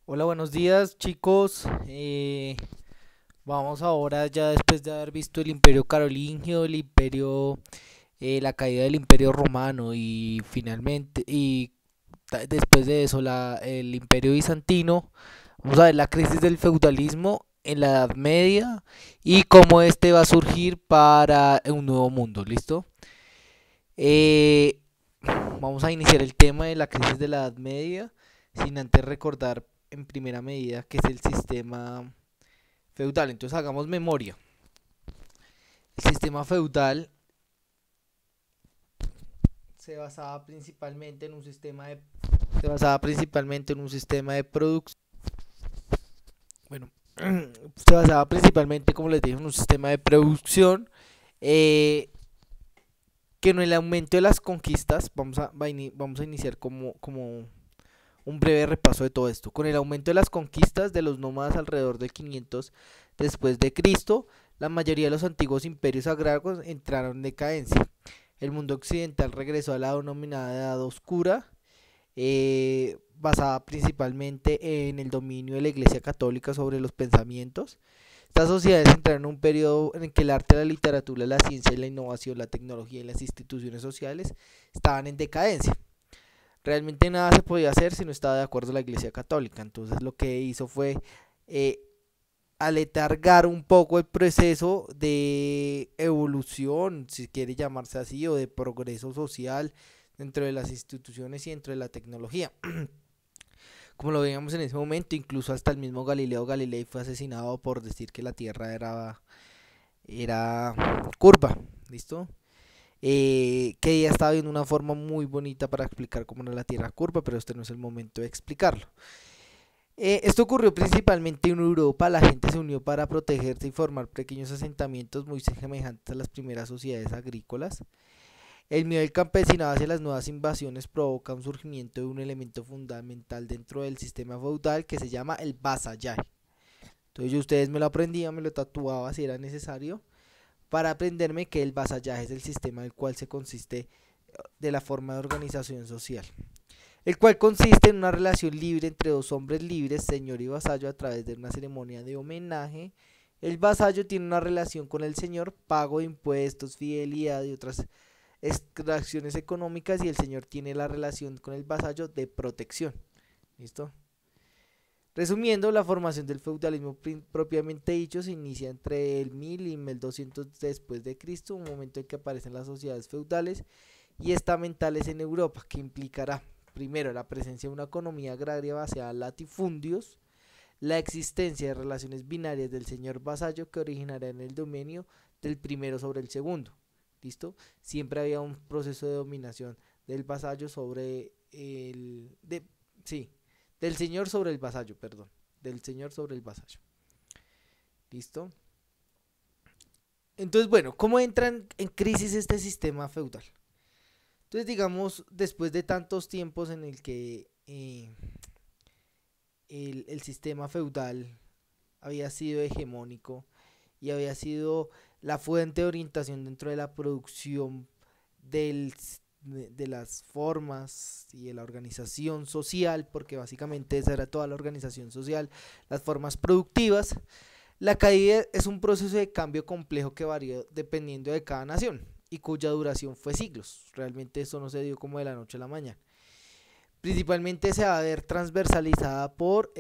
Hola, buenos días chicos. Vamos ahora ya después de haber visto el Imperio Carolingio, la caída del Imperio Romano y finalmente después de eso el Imperio Bizantino. Vamos a ver la crisis del feudalismo en la Edad Media y cómo este va a surgir para un nuevo mundo. ¿Listo? Eh, Vamos a iniciar el tema de la crisis de la Edad Media sin antes recordar en primera medida que es el sistema feudal. Entonces hagamos memoria. El sistema feudal se basaba principalmente en un sistema de producción. Bueno, se basaba principalmente, como les dije, en un sistema de producción eh, que en el aumento de las conquistas, vamos a iniciar como un breve repaso de todo esto. Con el aumento de las conquistas de los nómadas alrededor de 500 después de Cristo, la mayoría de los antiguos imperios agrarios entraron en decadencia. El mundo occidental regresó a la denominada Edad Oscura, basada principalmente en el dominio de la Iglesia Católica sobre los pensamientos. Estas sociedades entraron en un periodo en el que el arte, la literatura, la ciencia y la innovación, la tecnología y las instituciones sociales estaban en decadencia. Realmente nada se podía hacer si no estaba de acuerdo la Iglesia Católica. Entonces lo que hizo fue eh, aletargar un poco el proceso de evolución, si quiere llamarse así, o de progreso social dentro de las instituciones y dentro de la tecnología. Como lo veíamos en ese momento, incluso hasta el mismo Galileo Galilei fue asesinado por decir que la Tierra era curva. ¿Listo? Que ya estaba viendo una forma muy bonita para explicar cómo era la Tierra curva, pero este no es el momento de explicarlo. Esto ocurrió principalmente en Europa. La gente se unió para protegerse y formar pequeños asentamientos muy semejantes a las primeras sociedades agrícolas. El miedo del campesinado hacia las nuevas invasiones provoca un surgimiento de un elemento fundamental dentro del sistema feudal que se llama el vasallaje. Entonces yo ustedes me lo aprendían, me lo tatuaba si era necesario, para aprenderme que el vasallaje es el sistema del cual se consiste de la forma de organización social, el cual consiste en una relación libre entre dos hombres libres, señor y vasallo, a través de una ceremonia de homenaje. El vasallo tiene una relación con el señor, pago de impuestos, fidelidad y otras extracciones económicas, y el señor tiene la relación con el vasallo de protección. ¿Listo? Resumiendo, la formación del feudalismo propiamente dicho se inicia entre el 1000 y 1200 después de Cristo, un momento en que aparecen las sociedades feudales y estamentales en Europa, que implicará primero la presencia de una economía agraria basada en latifundios, la existencia de relaciones binarias del señor vasallo que originará en el dominio del primero sobre el segundo. ¿Listo? Siempre había un proceso de dominación del vasallo sobre sí, del señor sobre el vasallo, perdón. Del señor sobre el vasallo. ¿Listo? Entonces, bueno, ¿cómo entra en crisis este sistema feudal? Entonces, digamos, después de tantos tiempos en el que el sistema feudal había sido hegemónico y había sido la fuente de orientación dentro de la producción del, de las formas y de la organización social, porque básicamente esa era toda la organización social, las formas productivas. La caída es un proceso de cambio complejo que varía dependiendo de cada nación y cuya duración fue siglos. Realmente eso no se dio como de la noche a la mañana. Principalmente se va a ver transversalizada por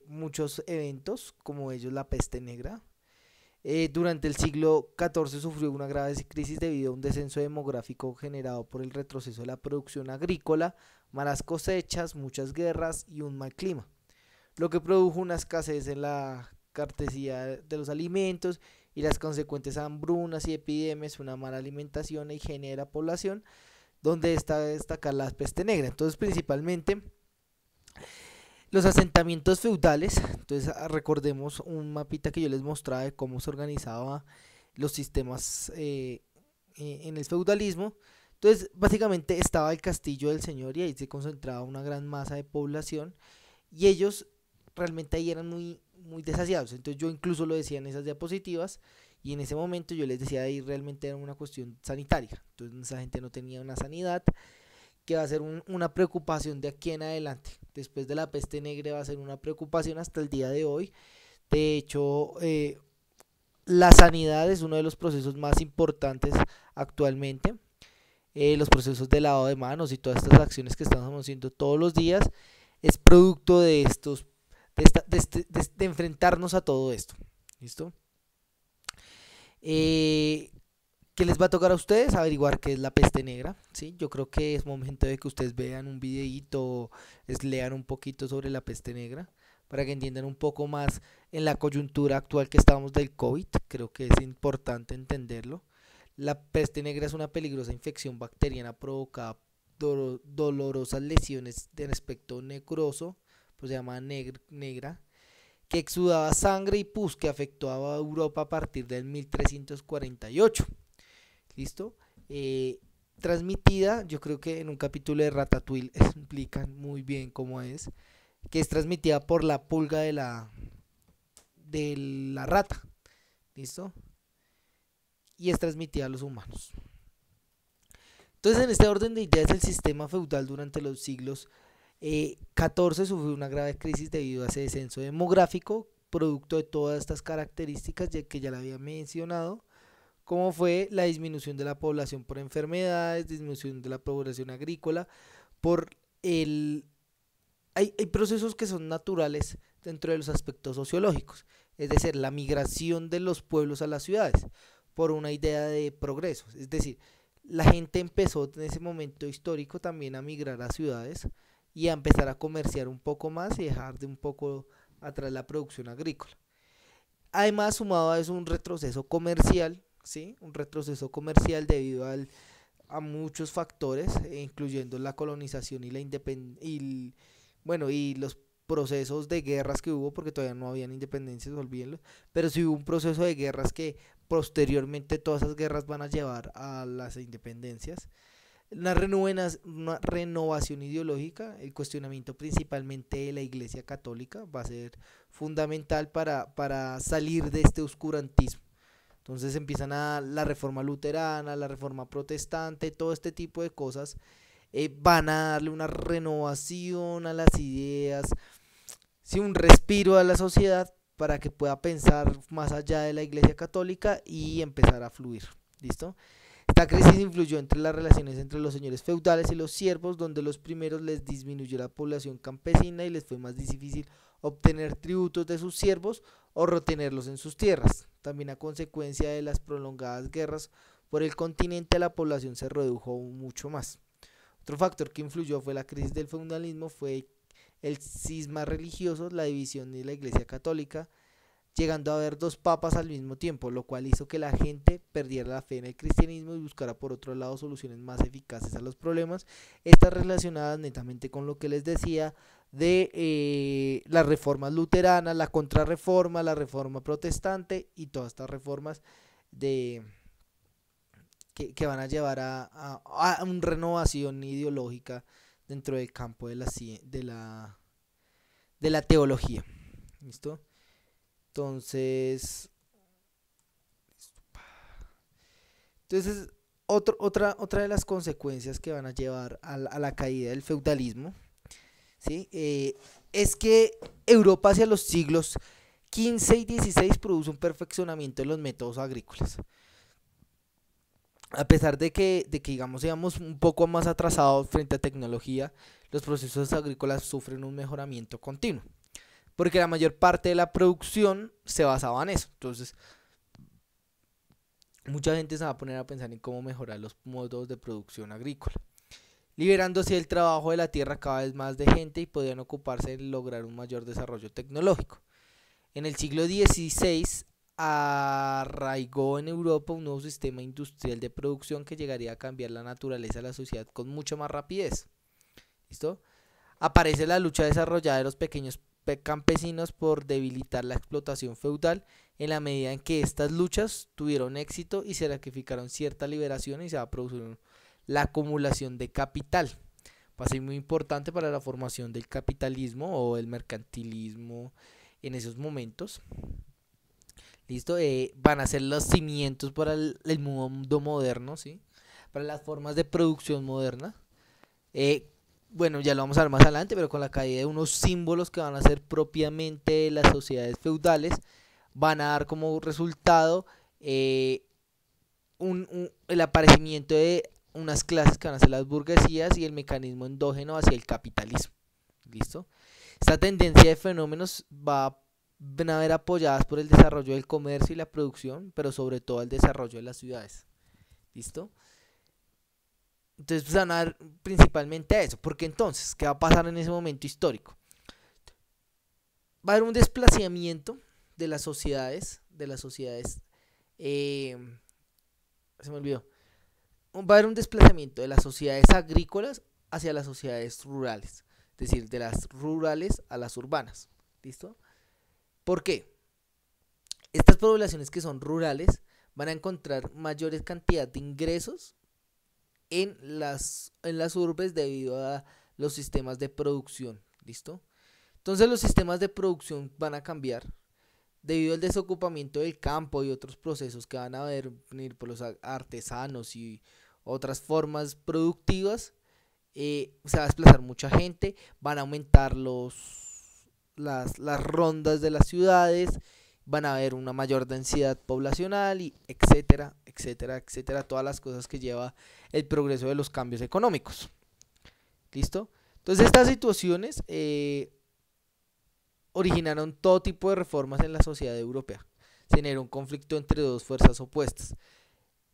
muchos eventos, como ellos la peste negra. Durante el siglo XIV sufrió una grave crisis debido a un descenso demográfico generado por el retroceso de la producción agrícola, malas cosechas, muchas guerras y un mal clima, lo que produjo una escasez en la cartesía de los alimentos y las consecuentes hambrunas y epidemias, una mala alimentación e higiene de la población, donde está destacar la peste negra. Entonces, principalmente los asentamientos feudales. Entonces, recordemos un mapita que yo les mostraba de cómo se organizaba los sistemas en el feudalismo. Entonces, básicamente estaba el castillo del señor y ahí se concentraba una gran masa de población y ellos realmente ahí eran muy desasiados. Entonces yo incluso lo decía en esas diapositivas y en ese momento yo les decía ahí realmente era una cuestión sanitaria. Entonces esa gente no tenía una sanidad que va a ser una preocupación de aquí en adelante. después de la peste negra va a ser una preocupación hasta el día de hoy. De hecho, la sanidad es uno de los procesos más importantes actualmente. Los procesos de lavado de manos y todas estas acciones que estamos haciendo todos los días es producto de estos, de enfrentarnos a todo esto. ¿Listo? Eh, ¿Qué les va a tocar a ustedes? Averiguar qué es la peste negra, ¿sí? Yo creo que es momento de que ustedes vean un videíto, lean un poquito sobre la peste negra, para que entiendan un poco más en la coyuntura actual que estamos del COVID. Creo que es importante entenderlo. La peste negra es una peligrosa infección bacteriana provocada dolorosas lesiones de aspecto necroso, pues se llama negra, que exudaba sangre y pus, que afectó a Europa a partir del 1348. ¿Listo? Transmitida, yo creo que en un capítulo de Ratatouille explican muy bien cómo es, que es transmitida por la pulga de la rata. ¿Listo? Y es transmitida a los humanos. Entonces, en este orden de ideas, el sistema feudal durante los siglos XIV sufrió una grave crisis debido a ese descenso demográfico, producto de todas estas características que ya le había mencionado, como fue la disminución de la población por enfermedades, disminución de la población agrícola, por el... hay procesos que son naturales dentro de los aspectos sociológicos, es decir, la migración de los pueblos a las ciudades, por una idea de progreso, es decir, la gente empezó en ese momento histórico también a migrar a ciudades y a empezar a comerciar un poco más y dejar de un poco atrás la producción agrícola. Además, sumado a eso, un retroceso comercial, ¿sí? Un retroceso comercial debido a muchos factores, incluyendo la colonización y la independencia, bueno, y los procesos de guerras que hubo, porque todavía no habían independencias, olvídenlo, pero sí hubo un proceso de guerras que posteriormente todas esas guerras van a llevar a las independencias. Una renovación ideológica, el cuestionamiento principalmente de la Iglesia Católica va a ser fundamental para salir de este oscurantismo. Entonces empiezan la reforma luterana, la reforma protestante, todo este tipo de cosas van a darle una renovación a las ideas, sí, un respiro a la sociedad para que pueda pensar más allá de la Iglesia Católica y empezar a fluir. ¿Listo? Esta crisis influyó entre las relaciones entre los señores feudales y los siervos, donde los primeros les disminuyó la población campesina y les fue más difícil obtener tributos de sus siervos o retenerlos en sus tierras. También a consecuencia de las prolongadas guerras por el continente, la población se redujo mucho más. Otro factor que influyó fue la crisis del feudalismo, fue el cisma religioso, la división de la Iglesia Católica, llegando a haber dos papas al mismo tiempo, lo cual hizo que la gente perdiera la fe en el cristianismo y buscara por otro lado soluciones más eficaces a los problemas, estas relacionadas netamente con lo que les decía de las reformas luteranas, la contrarreforma, la reforma protestante y todas estas reformas de que van a llevar a una renovación ideológica dentro del campo de la teología. ¿Listo? Entonces, otra de las consecuencias que van a llevar a la caída del feudalismo, ¿sí? Es que Europa hacia los siglos XV y XVI produce un perfeccionamiento de los métodos agrícolas. A pesar de que digamos, seamos un poco más atrasados frente a tecnología, los procesos agrícolas sufren un mejoramiento continuo, porque la mayor parte de la producción se basaba en eso. Entonces, mucha gente se va a poner a pensar en cómo mejorar los modos de producción agrícola, liberándose el trabajo de la tierra cada vez más de gente y podían ocuparse en lograr un mayor desarrollo tecnológico. En el siglo XVI arraigó en Europa un nuevo sistema industrial de producción que llegaría a cambiar la naturaleza de la sociedad con mucha más rapidez. ¿Listo? Aparece la lucha desarrollada de los pequeños campesinos por debilitar la explotación feudal, en la medida en que estas luchas tuvieron éxito y se sacrificaron cierta liberación y se va a producir la acumulación de capital. Va a ser muy importante para la formación del capitalismo o el mercantilismo en esos momentos. ¿Listo? Van a ser los cimientos para el mundo moderno, ¿sí? Para las formas de producción moderna. bueno, ya lo vamos a ver más adelante, pero con la caída de unos símbolos que van a ser propiamente de las sociedades feudales, van a dar como resultado eh, el aparecimiento de unas clases que van a ser las burguesías y el mecanismo endógeno hacia el capitalismo. ¿Listo? Esta tendencia de fenómenos van a ver apoyadas por el desarrollo del comercio y la producción, pero sobre todo el desarrollo de las ciudades. ¿Listo? Entonces pues, van a dar principalmente a eso. Porque entonces, ¿qué va a pasar en ese momento histórico? Va a haber un desplazamiento de las sociedades, eh, se me olvidó, va a haber un desplazamiento de las sociedades agrícolas hacia las sociedades rurales, es decir, de las rurales a las urbanas. ¿Listo? ¿Por qué? Estas poblaciones que son rurales van a encontrar mayores cantidad de ingresos en las urbes debido a los sistemas de producción. ¿Listo? Entonces los sistemas de producción van a cambiar debido al desocupamiento del campo y otros procesos que van a venir por los artesanos y otras formas productivas. Se va a desplazar mucha gente, van a aumentar las rondas de las ciudades, van a haber una mayor densidad poblacional y etcétera, etcétera, etcétera, todas las cosas que lleva el progreso de los cambios económicos. ¿Listo? Entonces estas situaciones originaron todo tipo de reformas en la sociedad europea. Se generó un conflicto entre dos fuerzas opuestas.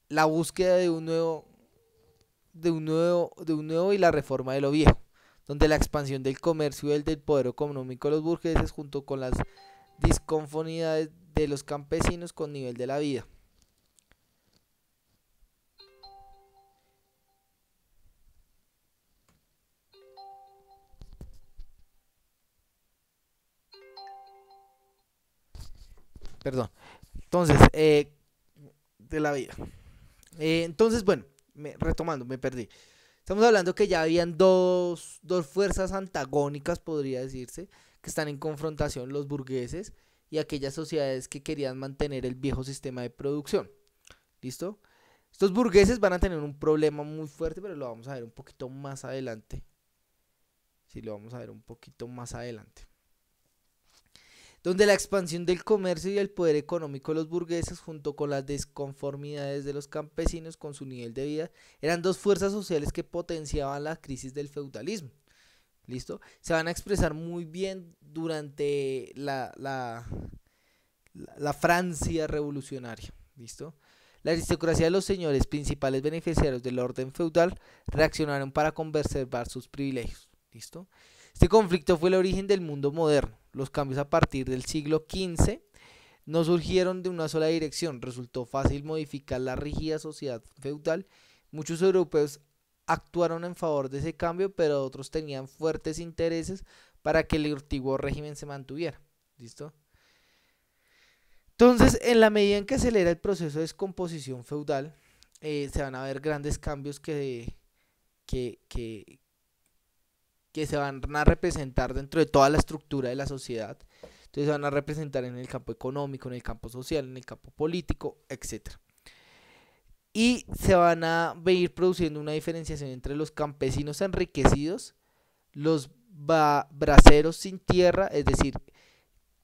La búsqueda de un nuevo y la reforma de lo viejo, donde la expansión del comercio y el del poder económico de los burgueses junto con las disconformidades de los campesinos con nivel de la vida. Perdón. Entonces, de la vida. Entonces, bueno, retomando, me perdí. Estamos hablando que ya habían dos fuerzas antagónicas, podría decirse, que están en confrontación, los burgueses y aquellas sociedades que querían mantener el viejo sistema de producción. ¿Listo? Estos burgueses van a tener un problema muy fuerte, pero lo vamos a ver un poquito más adelante. Sí, lo vamos a ver un poquito más adelante. Donde la expansión del comercio y el poder económico de los burgueses junto con las desconformidades de los campesinos con su nivel de vida eran dos fuerzas sociales que potenciaban la crisis del feudalismo. ¿Listo? Se van a expresar muy bien durante la Francia revolucionaria. ¿Listo? La aristocracia de los señores, principales beneficiarios del orden feudal, reaccionaron para conservar sus privilegios. ¿Listo? Este conflicto fue el origen del mundo moderno. Los cambios a partir del siglo XV no surgieron de una sola dirección. Resultó fácil modificar la rígida sociedad feudal. Muchos europeos actuaron en favor de ese cambio, pero otros tenían fuertes intereses para que el antiguo régimen se mantuviera. ¿Listo? Entonces, en la medida en que acelera el proceso de descomposición feudal, se van a ver grandes cambios que, que, que se van a representar dentro de toda la estructura de la sociedad. Entonces se van a representar en el campo económico, en el campo social, en el campo político, etcétera. Y se van a venir produciendo una diferenciación entre los campesinos enriquecidos, los braceros sin tierra, es decir,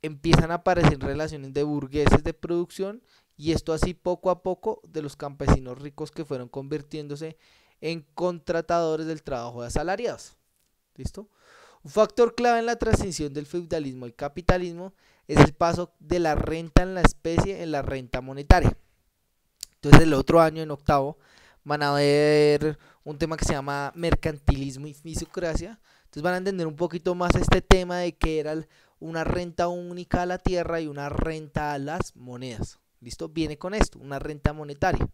empiezan a aparecer relaciones de burgueses de producción y esto así poco a poco de los campesinos ricos que fueron convirtiéndose en contratadores del trabajo de asalariados. ¿Listo? Un factor clave en la transición del feudalismo al capitalismo es el paso de la renta en la especie en la renta monetaria. Entonces el otro año, en octavo, van a ver un tema que se llama mercantilismo y fisocracia. Entonces van a entender un poquito más este tema de que era una renta única a la tierra y una renta a las monedas. ¿Listo? Viene con esto, una renta monetaria.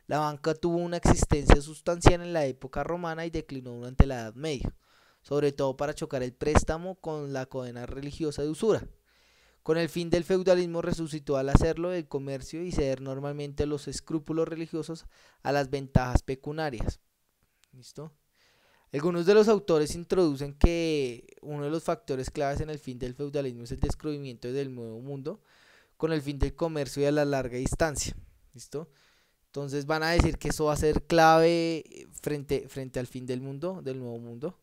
La banca tuvo una existencia sustancial en la época romana y declinó durante la Edad Media, sobre todo para chocar el préstamo con la cadena religiosa de usura. Con el fin del feudalismo resucitó al hacerlo el comercio y ceder normalmente los escrúpulos religiosos a las ventajas pecuniarias. ¿Listo? Algunos de los autores introducen que uno de los factores claves en el fin del feudalismo es el descubrimiento del nuevo mundo con el fin del comercio y a la larga distancia. ¿Listo? Entonces van a decir que eso va a ser clave frente al fin del mundo, del nuevo mundo.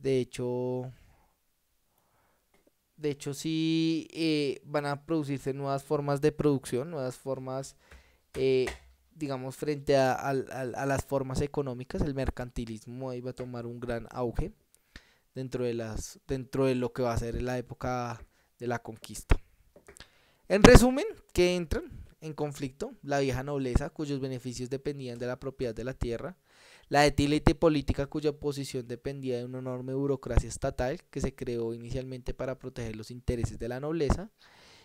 De hecho, sí, van a producirse nuevas formas de producción, nuevas formas, eh, digamos, frente a las formas económicas. El mercantilismo ahí va a tomar un gran auge dentro de lo que va a ser la época de la conquista. En resumen, que entran en conflicto la vieja nobleza, cuyos beneficios dependían de la propiedad de la tierra, la élite política, cuya posición dependía de una enorme burocracia estatal que se creó inicialmente para proteger los intereses de la nobleza,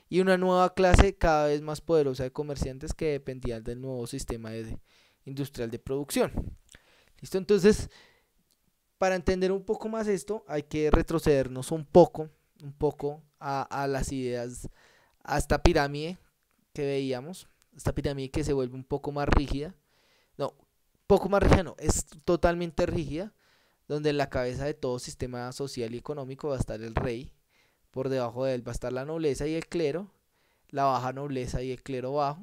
y una nueva clase cada vez más poderosa de comerciantes que dependían del nuevo sistema industrial de producción. ¿Listo? Entonces, para entender un poco más esto, hay que retrocedernos un poco a las ideas, a esta pirámide que veíamos, esta pirámide que se vuelve un poco más rígida. No, poco más rígida no, es totalmente rígida, donde en la cabeza de todo sistema social y económico va a estar el rey, por debajo de él va a estar la nobleza y el clero, la baja nobleza y el clero bajo,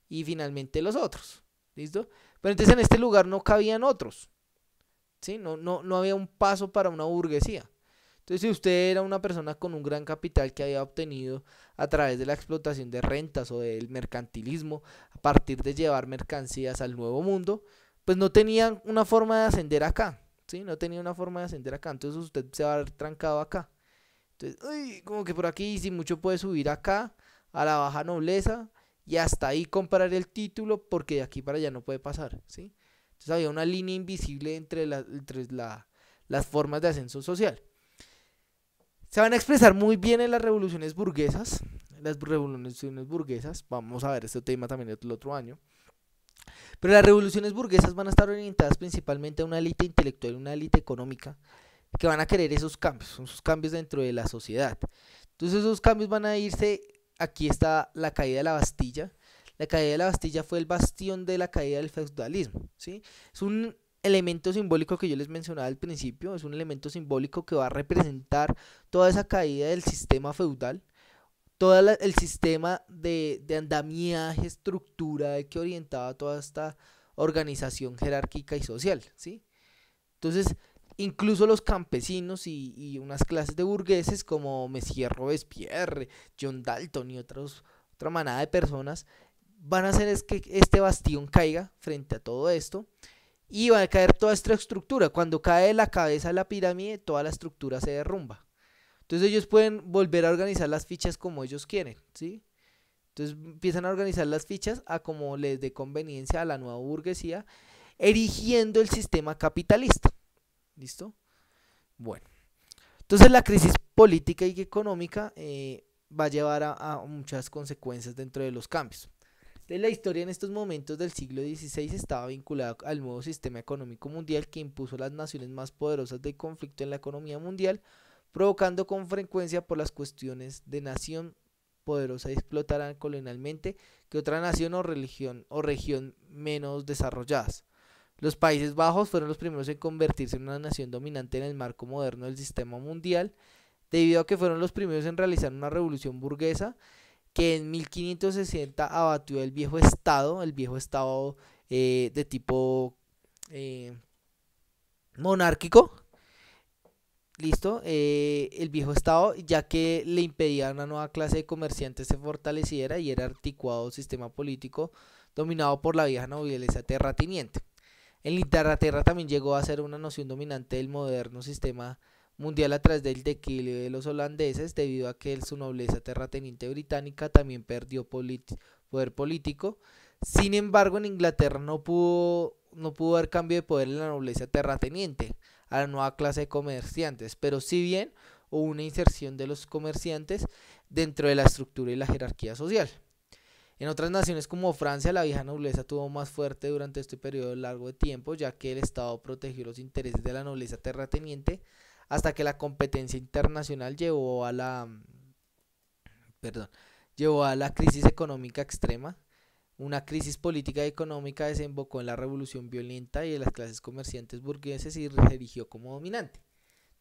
y finalmente los otros. ¿Listo? Pero entonces en este lugar no cabían otros, ¿sí? No había un paso para una burguesía. Entonces, si usted era una persona con un gran capital que había obtenido a través de la explotación de rentas o del mercantilismo, a partir de llevar mercancías al nuevo mundo, pues no tenía una forma de ascender acá, ¿sí? No tenía una forma de ascender acá, entonces usted se va a ver trancado acá. Entonces, uy, como que por aquí, si mucho puede subir acá, a la baja nobleza, y hasta ahí comprar el título, porque de aquí para allá no puede pasar, ¿sí? Entonces había una línea invisible entre las formas de ascenso social. Se van a expresar muy bien en las revoluciones burguesas. Las revoluciones burguesas, vamos a ver este tema también el otro año. Pero las revoluciones burguesas van a estar orientadas principalmente a una élite intelectual, una élite económica, que van a querer esos cambios dentro de la sociedad. Entonces esos cambios van a irse, aquí está la caída de la Bastilla. La caída de la Bastilla fue el bastión de la caída del feudalismo, ¿sí? Es un elemento simbólico que yo les mencionaba al principio, es un elemento simbólico que va a representar toda esa caída del sistema feudal, todo el sistema de andamiaje, estructura que orientaba toda esta organización jerárquica y social, ¿sí? Entonces, incluso los campesinos y unas clases de burgueses como Messier Robespierre, John Dalton y otra manada de personas van a hacer es que este bastión caiga frente a todo esto y va a caer toda esta estructura. Cuando cae la cabeza de la pirámide, toda la estructura se derrumba. Entonces ellos pueden volver a organizar las fichas como ellos quieren, ¿sí? Entonces empiezan a organizar las fichas a como les dé conveniencia a la nueva burguesía, erigiendo el sistema capitalista. ¿Listo? Bueno. Entonces la crisis política y económica va a llevar a muchas consecuencias dentro de los cambios. La historia en estos momentos del siglo XVI estaba vinculada al nuevo sistema económico mundial que impuso las naciones más poderosas de conflicto en la economía mundial, provocando con frecuencia por las cuestiones de nación poderosa explotarán colonialmente que otra nación o región menos desarrolladas. Los Países Bajos fueron los primeros en convertirse en una nación dominante en el marco moderno del sistema mundial, debido a que fueron los primeros en realizar una revolución burguesa que en 1560 abatió el viejo estado de tipo monárquico, listo, el viejo estado, ya que le impedía a una nueva clase de comerciantes se fortaleciera y era articulado sistema político dominado por la vieja nobleza terrateniente. En Inglaterra también llegó a ser una noción dominante del moderno sistema mundial a través del declive de los holandeses, debido a que su nobleza terrateniente británica también perdió poder político. Sin embargo, en Inglaterra no pudo haber cambio de poder en la nobleza terrateniente a la nueva clase de comerciantes, pero si bien hubo una inserción de los comerciantes dentro de la estructura y la jerarquía social. En otras naciones como Francia, la vieja nobleza tuvo más fuerte durante este periodo largo de tiempo, ya que el Estado protegió los intereses de la nobleza terrateniente hasta que la competencia internacional llevó a la crisis económica extrema. Una crisis política y económica desembocó en la revolución violenta y de las clases comerciantes burgueses y se erigió como dominante.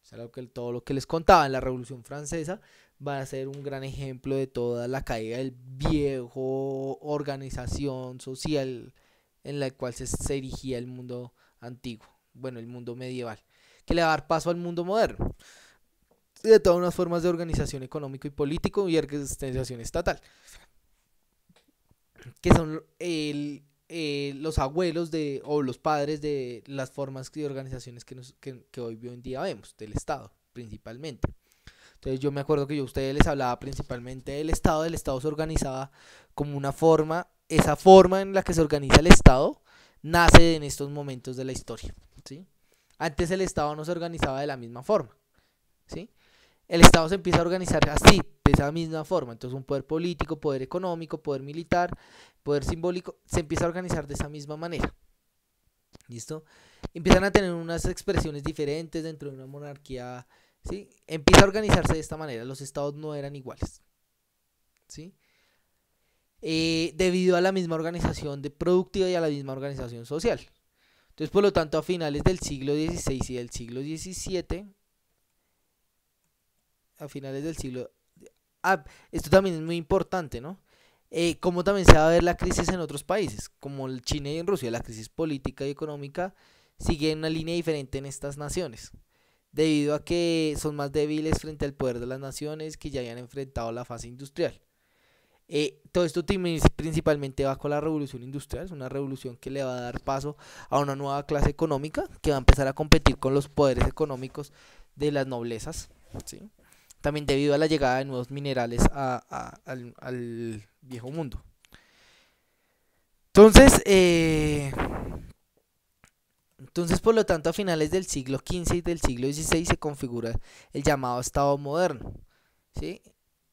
O sea, todo lo que les contaba en la Revolución Francesa va a ser un gran ejemplo de toda la caída del viejo organización social en la cual se erigía el mundo antiguo, bueno, el mundo medieval. que le va a dar paso al mundo moderno, y de todas unas formas de organización económico y político y organización estatal, que son los abuelos o los padres de las formas de organizaciones que hoy en día vemos, del Estado principalmente. Entonces yo me acuerdo que yo a ustedes les hablaba principalmente del Estado. El Estado se organizaba como una forma, esa forma en la que se organiza el Estado nace en estos momentos de la historia, ¿sí? Antes el Estado no se organizaba de la misma forma, ¿sí? El Estado se empieza a organizar así, de esa misma forma. Entonces un poder político, poder económico, poder militar, poder simbólico, se empieza a organizar de esa misma manera. ¿Listo? Empiezan a tener unas expresiones diferentes dentro de una monarquía, ¿sí? Empieza a organizarse de esta manera. Los estados no eran iguales, ¿sí? Debido a la misma organización productiva y a la misma organización social. Entonces, por lo tanto, a finales del siglo XVI y del siglo XVII, a finales del siglo... esto también es muy importante, ¿no? Como también se va a ver la crisis en otros países, como en China y en Rusia, la crisis política y económica sigue una línea diferente en estas naciones, debido a que son más débiles frente al poder de las naciones que ya habían enfrentado la fase industrial. Todo esto principalmente va con la revolución industrial, es una revolución que le va a dar paso a una nueva clase económica que va a empezar a competir con los poderes económicos de las noblezas, ¿sí? También debido a la llegada de nuevos minerales al viejo mundo. Entonces, por lo tanto, a finales del siglo XV y del siglo XVI se configura el llamado Estado moderno, ¿sí?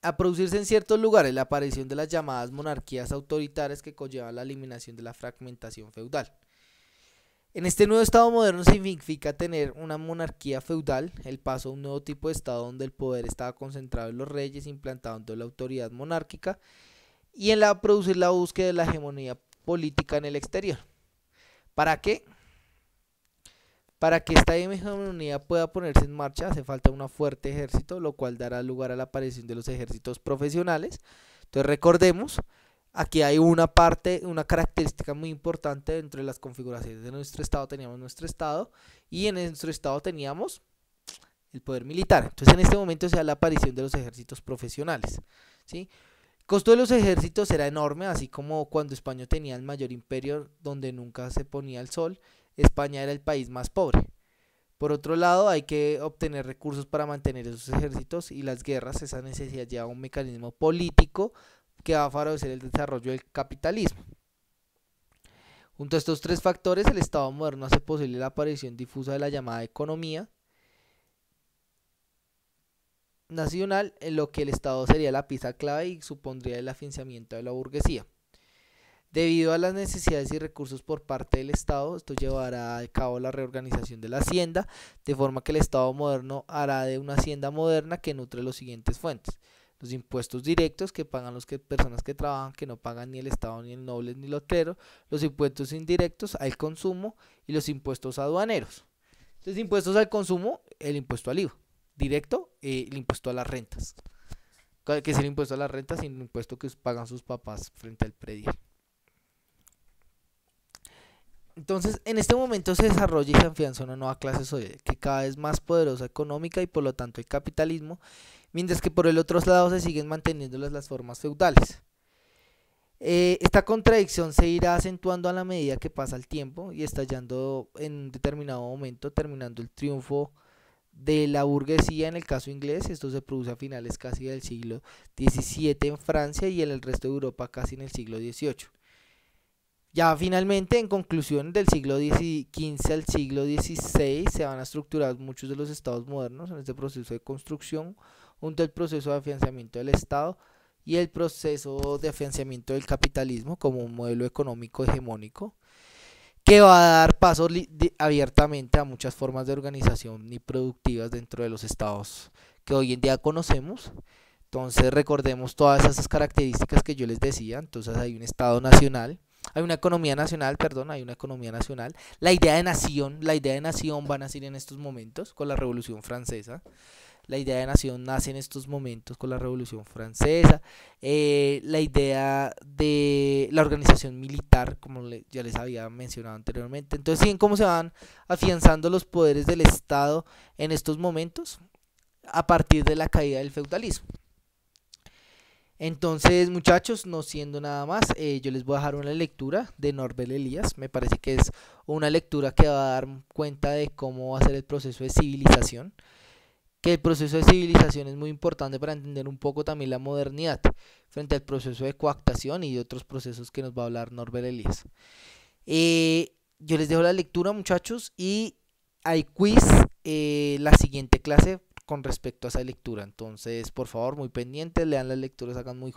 A producirse en ciertos lugares la aparición de las llamadas monarquías autoritarias que conllevan la eliminación de la fragmentación feudal. En este nuevo Estado moderno significa tener una monarquía feudal, el paso a un nuevo tipo de Estado donde el poder estaba concentrado en los reyes, implantando la autoridad monárquica y en producir la búsqueda de la hegemonía política en el exterior. ¿Para qué? Para que esta hegemonía pueda ponerse en marcha hace falta un fuerte ejército, lo cual dará lugar a la aparición de los ejércitos profesionales. Entonces recordemos, aquí hay una característica muy importante dentro de las configuraciones de nuestro Estado. Teníamos nuestro Estado y en nuestro Estado teníamos el poder militar. Entonces en este momento se da la aparición de los ejércitos profesionales, ¿sí? El costo de los ejércitos era enorme, así como cuando España tenía el mayor imperio donde nunca se ponía el sol, España era el país más pobre. Por otro lado, hay que obtener recursos para mantener esos ejércitos y las guerras. Esa necesidad lleva a un mecanismo político que va a favorecer el desarrollo del capitalismo. Junto a estos tres factores, el Estado moderno hace posible la aparición difusa de la llamada economía nacional, en lo que el Estado sería la pieza clave y supondría el afianzamiento de la burguesía. Debido a las necesidades y recursos por parte del Estado, esto llevará a cabo la reorganización de la hacienda, de forma que el Estado moderno hará de una hacienda moderna que nutre las siguientes fuentes: los impuestos directos que pagan las personas que trabajan, que no pagan ni el Estado, ni el noble, ni el otrero; los impuestos indirectos al consumo y los impuestos aduaneros. Entonces, impuestos al consumo, el impuesto al IVA; directo, el impuesto a las rentas, que es el impuesto a las rentas y el impuesto que pagan sus papás frente al predial. Entonces, en este momento se desarrolla y se afianza una nueva clase social que cada vez más poderosa económica y por lo tanto el capitalismo, mientras que por el otro lado se siguen manteniendo las formas feudales. Esta contradicción se irá acentuando a la medida que pasa el tiempo y estallando en un determinado momento, terminando el triunfo de la burguesía en el caso inglés. Esto se produce a finales casi del siglo XVII en Francia y en el resto de Europa casi en el siglo XVIII. Ya finalmente, en conclusión, del siglo XV al siglo XVI se van a estructurar muchos de los estados modernos en este proceso de construcción, junto al proceso de afianzamiento del Estado y el proceso de afianzamiento del capitalismo como un modelo económico hegemónico que va a dar paso abiertamente a muchas formas de organización y productivas dentro de los estados que hoy en día conocemos. Entonces recordemos todas esas características que yo les decía. Entonces hay un estado nacional, hay una economía nacional, la idea de nación va a nacer en estos momentos con la Revolución Francesa. La idea de nación nace en estos momentos con la Revolución Francesa. La idea de la organización militar, como ya les había mencionado anteriormente. Entonces, ¿siguen cómo se van afianzando los poderes del Estado en estos momentos? A partir de la caída del feudalismo. Entonces, muchachos, no siendo nada más, yo les voy a dejar una lectura de Norbert Elias. Me parece que es una lectura que va a dar cuenta de cómo va a ser el proceso de civilización. Que el proceso de civilización es muy importante para entender un poco también la modernidad frente al proceso de coactación y de otros procesos que nos va a hablar Norbert Elias. Yo les dejo la lectura, muchachos, y hay quiz la siguiente clase con respecto a esa lectura. Entonces, por favor, muy pendientes, lean las lecturas, hagan muy